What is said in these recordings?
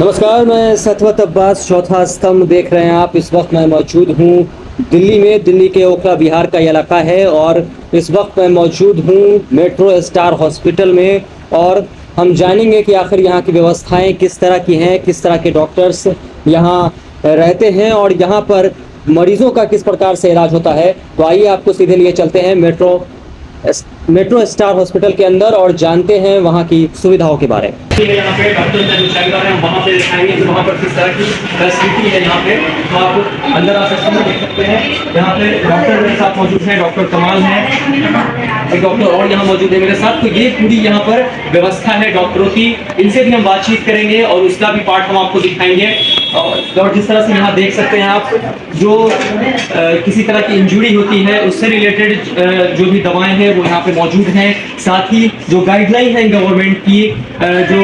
नमस्कार, मैं सतवत अब्बास, चौथा स्तंभ देख रहे हैं आप। इस वक्त मैं मौजूद हूँ दिल्ली में। दिल्ली के ओखला बिहार का इलाका है और इस वक्त मैं मौजूद हूँ मेट्रो स्टार हॉस्पिटल में। और हम जानेंगे कि आखिर यहाँ की व्यवस्थाएं किस तरह की हैं, किस तरह के डॉक्टर्स यहाँ रहते हैं और यहाँ पर मरीजों का किस प्रकार से इलाज होता है। तो आइए आपको सीधे लिए चलते हैं मेट्रो स्टार हॉस्पिटल के अंदर और जानते हैं वहाँ की सुविधाओं के बारे में। यहाँ पे डॉक्टर हैं, वहाँ पे दिखाएंगे कि वहाँ पर किस तरह की फैसिलिटी है यहाँ पे। तो आप अंदर आ सकते हैं, देख सकते हैं। यहाँ पे डॉक्टर मेरे साथ मौजूद हैं, डॉक्टर कमाल हैं, एक डॉक्टर और यहाँ मौजूद है मेरे साथ। तो ये पूरी यहाँ पर व्यवस्था है डॉक्टरों की, इनसे भी हम बातचीत करेंगे और उसका भी पार्ट हम आपको दिखाएंगे। और जिस तरह से यहाँ देख सकते हैं आप, जो किसी तरह की इंजरी होती है उससे रिलेटेड जो भी दवाएं हैं वो यहाँ पे मौजूद हैं। साथ ही जो गाइडलाइन है गवर्नमेंट की, जो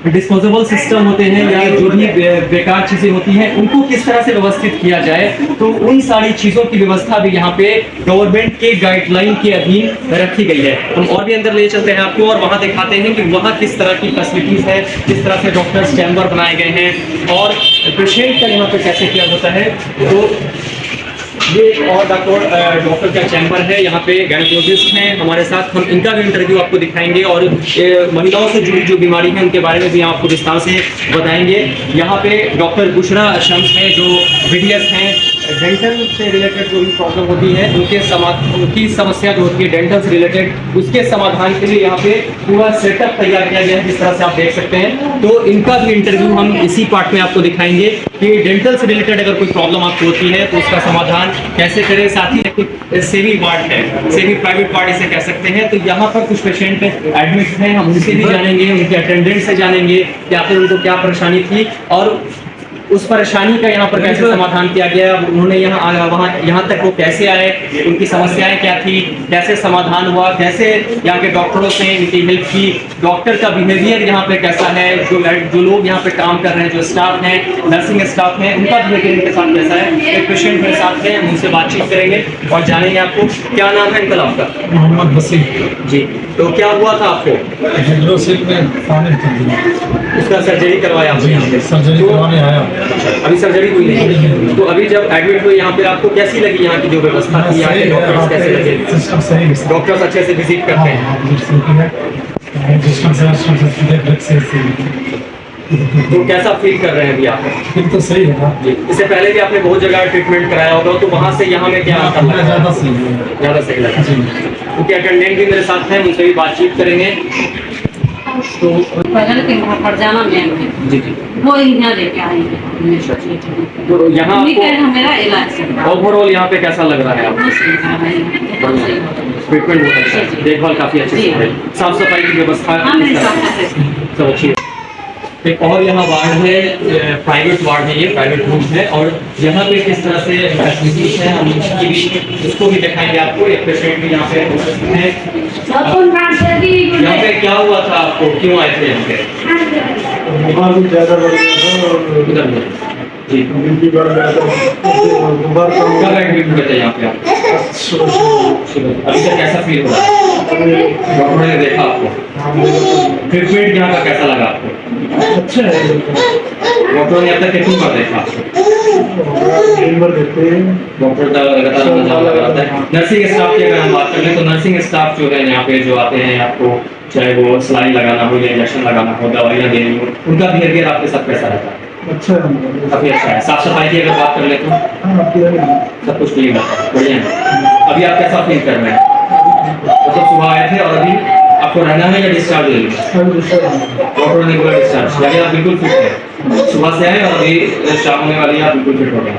डिस्पोजेबल सिस्टम होते हैं या जो भी बेकार चीजें होती हैं उनको किस तरह से व्यवस्थित किया जाए, तो उन सारी चीजों की व्यवस्था भी यहाँ पे गवर्नमेंट के गाइडलाइन के अधीन रखी गई है। हम और भी अंदर ले चलते हैं आपको और वहाँ दिखाते हैं कि वहाँ किस तरह की फैसिलिटीज है, किस तरह से डॉक्टर्स चैम्बर बनाए गए हैं और पेशेंट का यहाँ पे कैसे किया जाता है। तो ये और डॉक्टर का चैम्बर है, यहाँ पे गायनेकोलॉजिस्ट हैं हमारे साथ। हम इनका भी इंटरव्यू आपको दिखाएंगे और महिलाओं से जुड़ी जो बीमारी है उनके बारे में भी आपको विस्तार से बताएंगे। यहाँ पे डॉक्टर बुशरा शम्स हैं जो BDS हैं। डेंटल से रिलेटेड जो भी प्रॉब्लम होती है उनकी समस्या जो होती है डेंटल से रिलेटेड, उसके समाधान के लिए यहाँ पे पूरा सेटअप तैयार किया गया है, जिस तरह से आप देख सकते हैं। तो इनका भी इंटरव्यू हम इसी पार्ट में आपको दिखाएंगे कि डेंटल से रिलेटेड अगर कोई प्रॉब्लम आपको होती है तो उसका समाधान कैसे करें। साथ ही सेमी वार्ड है, सेमी प्राइवेट वार्ड इसे कह सकते हैं। तो यहाँ पर कुछ पेशेंट एडमिट हैं, हम उनसे भी जानेंगे, उनके अटेंडेंट से जानेंगे कि आखिर उनको क्या परेशानी थी और उस परेशानी का यहाँ पर कैसे समाधान किया गया, उन्होंने यहाँ तक वो कैसे आए, उनकी समस्याएं क्या थी, कैसे समाधान हुआ, कैसे यहाँ के डॉक्टरों से इनकी हेल्प की, डॉक्टर का बिहेवियर यहाँ पे कैसा है, जो लोग यहाँ पे काम कर रहे हैं, जो स्टाफ हैं, नर्सिंग स्टाफ हैं, उनका बिहेवियर इनके साथ कैसा है। एक पेशेंट मेरे साथ हैं, हम उनसे बातचीत करेंगे और जानेंगे आपको क्या नाम है अंकल आपका। मोहम्मद वसीम जी। तो क्या हुआ था आपको? उसका सर्जरी करवाया आपने यहाँ पे? सर्जरी करवाने आया। अभी सर्जरी हुई नहीं। तो अभी जब एडमिट हुए यहाँ पे आपको कैसी लगी यहाँ की जो व्यवस्था थी, यहाँ के डॉक्टर्स कैसे लगे? डॉक्टर्स अच्छे से विजिट करते हैं? तो कैसा फील कर रहे हैं अभी आप? फिर तो सही है ना। इससे पहले भी आपने बहुत जगह ट्रीटमेंट कराया होगा, तो वहाँ से यहाँ में क्या अंतर लगा? ज़्यादा सही है। ज़्यादा सही लगा। क्योंकि अटेंडेंट भी मेरे साथ हैं, उनसे भी बातचीत करेंगे। तो पड़ जाना मैम जी जी, वो यहाँ लेके आएंगे। तो यहाँ मेरा इलाज ओवरऑल यहाँ पे कैसा लग रहा है आपको? ट्रीटमेंट बहुत अच्छा है, देखभाल काफी अच्छी से है, साफ सफाई की व्यवस्था सब अच्छी है। एक और यहाँ वार्ड है, प्राइवेट वार्ड है, ये प्राइवेट रूम है और यहाँ पे किस तरह से फैसिलिटीज है हम उसको भी दिखाएंगे आपको। एक पेशेंट भी यहाँ पे है। यहाँ पे क्या हुआ था आपको, क्यों आए थे यहाँ पे? जी, कब एडमिट हुए थे यहाँ पे आप? अभी तक कैसा फील हो रहा है? डॉक्टर ने देखा आपको, ट्रीटमेंट यहाँ का कैसा लगा आपको? अच्छा है। डॉक्टर ने अब तक कितनी बार देखा आपको? डॉक्टर का लगातार नजर लगाता है। नर्सिंग स्टाफ की अगर हम बात करें तो नर्सिंग स्टाफ जो है यहाँ पे जो आते हैं, आपको चाहे वो सलाई लगाना हो या इंजेक्शन लगाना हो, दवाइयाँ देनी हो, उनका बिहेवियर आपके साथ कैसा रहता है? अच्छा है, काफी अच्छा है। साफ सफाई की अगर बात कर ले तो सब कुछ क्लीन है, बढ़िया है। अभी आप कैसा फील कर रहे हैं? मतलब सुबह आए थे और अभी आपको रहना है या डिस्चार्ज ले लिया? डॉक्टर ने बोला डिस्चार्ज, यानी आप बिल्कुल फिट है। सुबह से आए और अभी शाम होने वाली है, आप बिल्कुल फिट हो गए।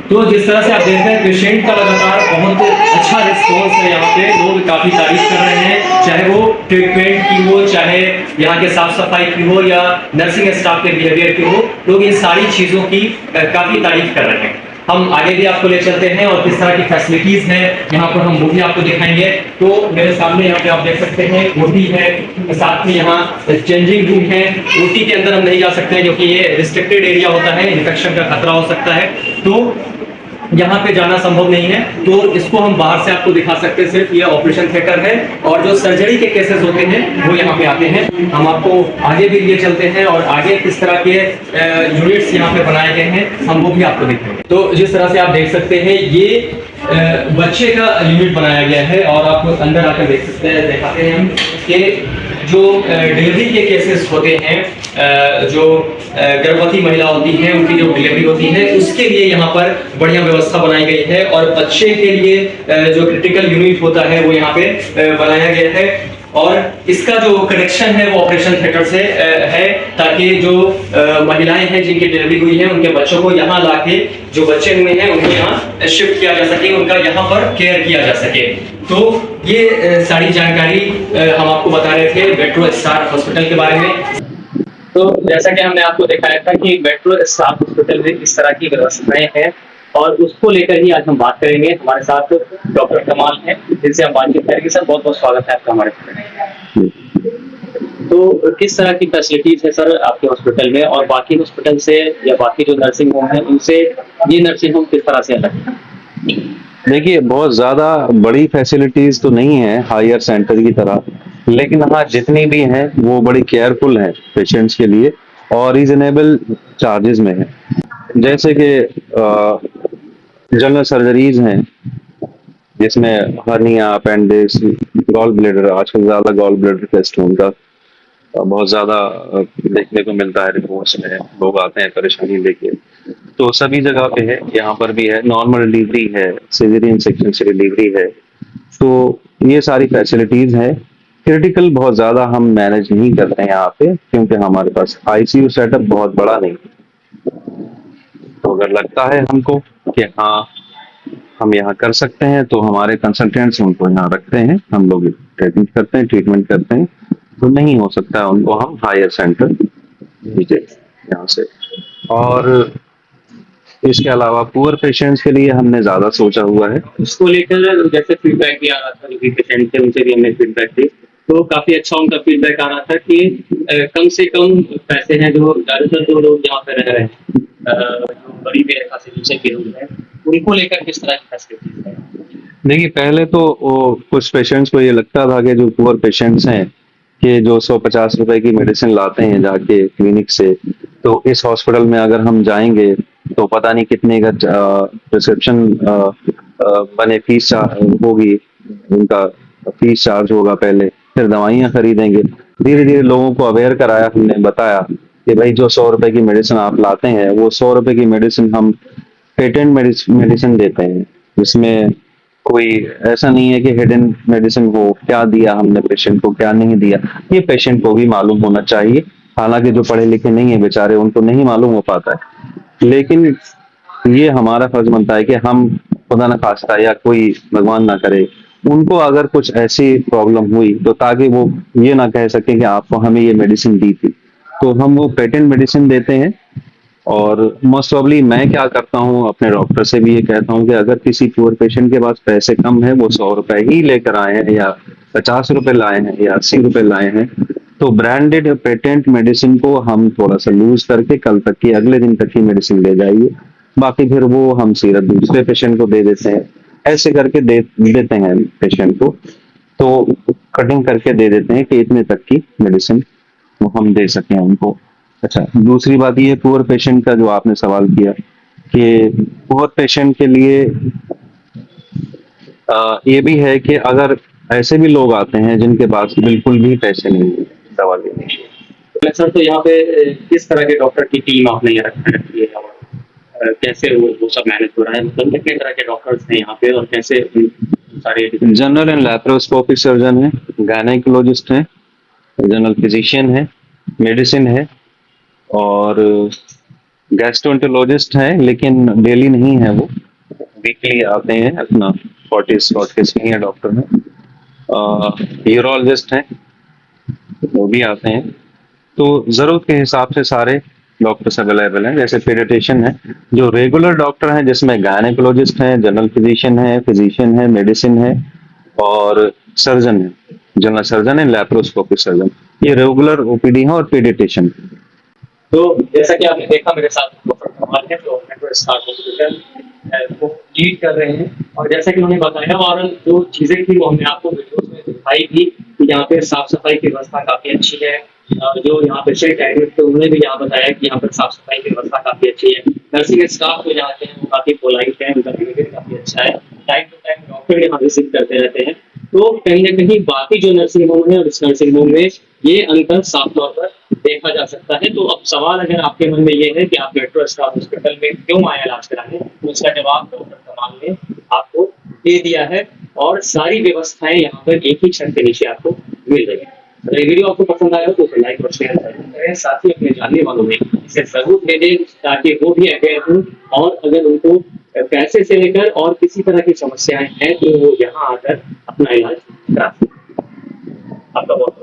तो जिस तरह से आप देख रहे हैं पेशेंट का लगातार बहुत अच्छा रिस्पॉन्स है, यहाँ पे लोग काफी तारीफ कर रहे हैं, चाहे वो ट्रीटमेंट की हो, चाहे यहाँ के साफ सफाई की हो या नर्सिंग स्टाफ के बिहेवियर की हो, लोग इन सारी चीजों की काफी तारीफ कर रहे हैं। हम आगे भी आपको ले चलते हैं और किस तरह की फैसिलिटीज हैं यहाँ पर हम वो भी आपको दिखाएंगे। तो मेरे सामने यहाँ पे आप देख सकते हैं ओटी है, साथ में यहाँ चेंजिंग रूम है। ओटी के अंदर हम नहीं जा सकते हैं क्योंकि ये रिस्ट्रिक्टेड एरिया होता है, इन्फेक्शन का खतरा हो सकता है। तो यहाँ पे जाना संभव नहीं है, तो इसको हम बाहर से आपको दिखा सकते हैं। सिर्फ ये ऑपरेशन थिएटर है और जो सर्जरी के केसेस होते हैं वो यहाँ पे आते हैं। हम आपको आगे भी लिए चलते हैं और आगे किस तरह के यूनिट्स यहाँ पे बनाए गए हैं हम वो भी आपको दिखाएंगे। तो जिस तरह से आप देख सकते हैं ये बच्चे का यूनिट बनाया गया है और आप अंदर आकर देख सकते हैं, दिखाते हैं हम कि जो डिलीवरी के केसेस होते हैं, जो गर्भवती महिला होती हैं उनकी जो डिलीवरी होती है उसके लिए यहाँ पर बढ़िया व्यवस्था बनाई गई है और बच्चे के लिए जो क्रिटिकल यूनिट होता है वो यहाँ पे बनाया गया है। और इसका जो कनेक्शन है वो ऑपरेशन थिएटर से है, ताकि जो महिलाएं हैं जिनकी डिलीवरी हुई है उनके बच्चों को यहाँ लाके जो बच्चे हुए हैं उनको यहाँ शिफ्ट किया जा सके, उनका यहाँ पर केयर किया जा सके। तो ये सारी जानकारी हम आपको बता रहे थे मेट्रो स्टार हॉस्पिटल के बारे में। तो जैसा कि हमने आपको दिखाया था कि मेट्रो स्टार हॉस्पिटल में इस तरह की व्यवस्थाएं हैं और उसको लेकर ही आज हम बात करेंगे। हमारे साथ डॉक्टर कमाल हैं जिनसे हम बातचीत करेंगे। सर बहुत बहुत स्वागत है आपका हमारे हॉस्पिटल में। तो किस तरह की फैसिलिटीज है सर आपके हॉस्पिटल में और बाकी हॉस्पिटल से या बाकी जो नर्सिंग होम है उनसे ये नर्सिंग होम किस तरह से अलग है? देखिए, बहुत ज्यादा बड़ी फैसिलिटीज तो नहीं है हायर सेंटर की तरह, लेकिन हाँ जितनी भी हैं वो बड़ी केयरफुल हैं पेशेंट्स के लिए और रीजनेबल चार्जेस में है। जैसे कि जनरल सर्जरीज हैं जिसमें हर्निया, अपेंडिक्स, गॉल ब्लैडर, आजकल ज्यादा गॉल ब्लैडर टेस्ट उनका बहुत ज्यादा देखने को मिलता है रिपोर्ट्स में, लोग आते हैं परेशानी लेके, तो सभी जगह पे है। यहाँ पर भी है, नॉर्मल डिलीवरी है, सिजेरियन सेक्शन से डिलीवरी है, तो ये सारी फैसिलिटीज है। क्रिटिकल बहुत ज्यादा हम मैनेज नहीं करते हैं यहाँ पे क्योंकि हमारे पास आईसीयू सेटअप बहुत बड़ा नहीं। तो अगर लगता है हमको कि हाँ हम यहाँ कर सकते हैं तो हमारे कंसल्टेंट्स उनको यहाँ रखते हैं, हम लोग ट्रीटमेंट करते हैं। तो नहीं हो सकता है उनको हम हायर सेंटर भेजें यहाँ से। और इसके अलावा पुअर पेशेंट्स के लिए हमने ज्यादा सोचा हुआ है। उसको लेकर जैसे फीडबैक भी आ रहा था, जो भी पेशेंट थे उनसे भी हमने फीडबैक दी, तो काफी अच्छा उनका फीडबैक आ रहा था कि कम से कम पैसे हैं। जो ज्यादातर जो लोग यहाँ पे रह रहे हैं, जो गरीबी रेखा से नीचे के लोग हैं, उनको लेकर किस तरह की फैसिलिटीज है? देखिए, पहले तो कुछ पेशेंट्स को ये लगता था कि जो पुअर पेशेंट्स हैं कि जो 150 रुपए की मेडिसिन लाते हैं जाके क्लिनिक से, तो इस हॉस्पिटल में अगर हम जाएंगे तो पता नहीं कितने का प्रिस्क्रिप्शन बने फीस होगी, उनका फीस चार्ज होगा पहले, फिर दवाइयाँ खरीदेंगे। धीरे धीरे लोगों को अवेयर कराया, हमने बताया कि भाई जो 100 रुपए की मेडिसिन आप लाते हैं वो 100 रुपए की मेडिसिन हम पेटेंट मेडिसिन देते हैं, जिसमें कोई ऐसा नहीं है कि हिडन मेडिसिन हो, क्या दिया हमने पेशेंट को क्या नहीं दिया, ये पेशेंट को भी मालूम होना चाहिए। हालांकि जो पढ़े लिखे नहीं है बेचारे, उनको नहीं मालूम हो पाता है, लेकिन ये हमारा फर्ज बनता है कि हम खुदा न खास्ता या कोई भगवान ना करे उनको अगर कुछ ऐसी प्रॉब्लम हुई तो ताकि वो ये ना कह सके कि आपको हमें ये मेडिसिन दी थी, तो हम वो पेटेंट मेडिसिन देते हैं। और मोस्ट प्रॉब्ली मैं क्या करता हूँ, अपने डॉक्टर से भी ये कहता हूँ कि अगर किसी पुअर पेशेंट के पास पैसे कम है, वो 100 रुपए ही लेकर आए हैं या 50 रुपए लाए हैं या 80 रुपए लाए हैं, तो ब्रांडेड पेटेंट मेडिसिन को हम थोड़ा सा लूज करके कल तक की, अगले दिन तक की मेडिसिन ले जाइए, बाकी फिर वो हम सीरप दूसरे पेशेंट को दे देते हैं। ऐसे करके देते हैं पेशेंट को, तो कटिंग करके दे देते हैं कि इतने तक की मेडिसिन वो हम दे सकें उनको। अच्छा, दूसरी बात ये पुअर पेशेंट का जो आपने सवाल किया कि पुअर पेशेंट के लिए ये भी है कि अगर ऐसे भी लोग आते हैं जिनके पास बिल्कुल भी पैसे नहीं है दवा लेने के। सर, तो यहाँ पे किस तरह के डॉक्टर की टीम आपने यहाँ रखी है और कैसे वो सब मैनेज हो रहा है? मतलब कितने तरह के डॉक्टर्स हैं यहाँ पे और कैसे सारे? जनरल एंड लैप्रोस्कोपिक सर्जन है, गायनेकोलॉजिस्ट है, जनरल फिजिशियन है, मेडिसिन है और गैस्ट्रोएंटरोलॉजिस्ट है, लेकिन डेली नहीं है, वो वीकली आते हैं, अपना 40 के सीनियर डॉक्टर हैं। यूरोलॉजिस्ट हैं, वो भी आते हैं। तो जरूरत के हिसाब से सारे डॉक्टर्स अवेलेबल हैं। जैसे पीडियाट्रिशियन है, जो रेगुलर डॉक्टर हैं, जिसमें गायनेकोलॉजिस्ट हैं, जनरल फिजिशियन है, मेडिसिन है और सर्जन है, जनरल सर्जन है, लैप्रोस्कोपिक सर्जन, ये रेगुलर ओपीडी है और पीडियाट्रिशियन। तो जैसा कि आपने देखा मेरे साथ डॉक्टर कमाल है, जो मेट्रो स्टार हॉस्पिटल को लीड कर रहे हैं। और जैसा कि उन्होंने बताया और जो चीज़ें थी वो हमने आपको वीडियोस में दिखाई भी कि यहाँ पे साफ सफाई की व्यवस्था काफ़ी अच्छी है। जो यहाँ पे शेख एडमिट थे उन्होंने भी यहाँ बताया कि यहाँ पर साफ सफाई की व्यवस्था काफ़ी अच्छी है। नर्सिंग स्टाफ जो यहाँ के हैं वो काफ़ी पोलाइट है, उनका बिहेवियर काफ़ी अच्छा है। टाइम टू टाइम डॉक्टर यहाँ विजिट करते रहते हैं। तो कहीं ना कहीं बाकी जो नर्सिंग होम है और इस नर्सिंग होम में ये अंतर साफ तौर पर देखा जा सकता है। तो अब सवाल अगर आपके मन में ये है कि आप मेट्रो स्टार हॉस्पिटल में क्यों आए इलाज कराने, तो उसका जवाब डॉक्टर कमाल ने आपको दे दिया है और सारी व्यवस्थाएं यहाँ पर एक ही छत के नीचे आपको मिल रही है। अगर ये वीडियो आपको पसंद आया तो लाइक और शेयर जरूर करें, साथ ही अपने जानने वालों में इसे जरूर भेजें ताकि वो भी अवेयर हों और अगर उनको पैसे से लेकर और किसी तरह की समस्याएं हैं तो वो यहाँ आकर अपना इलाज करा सकते हैं। आपका बहुत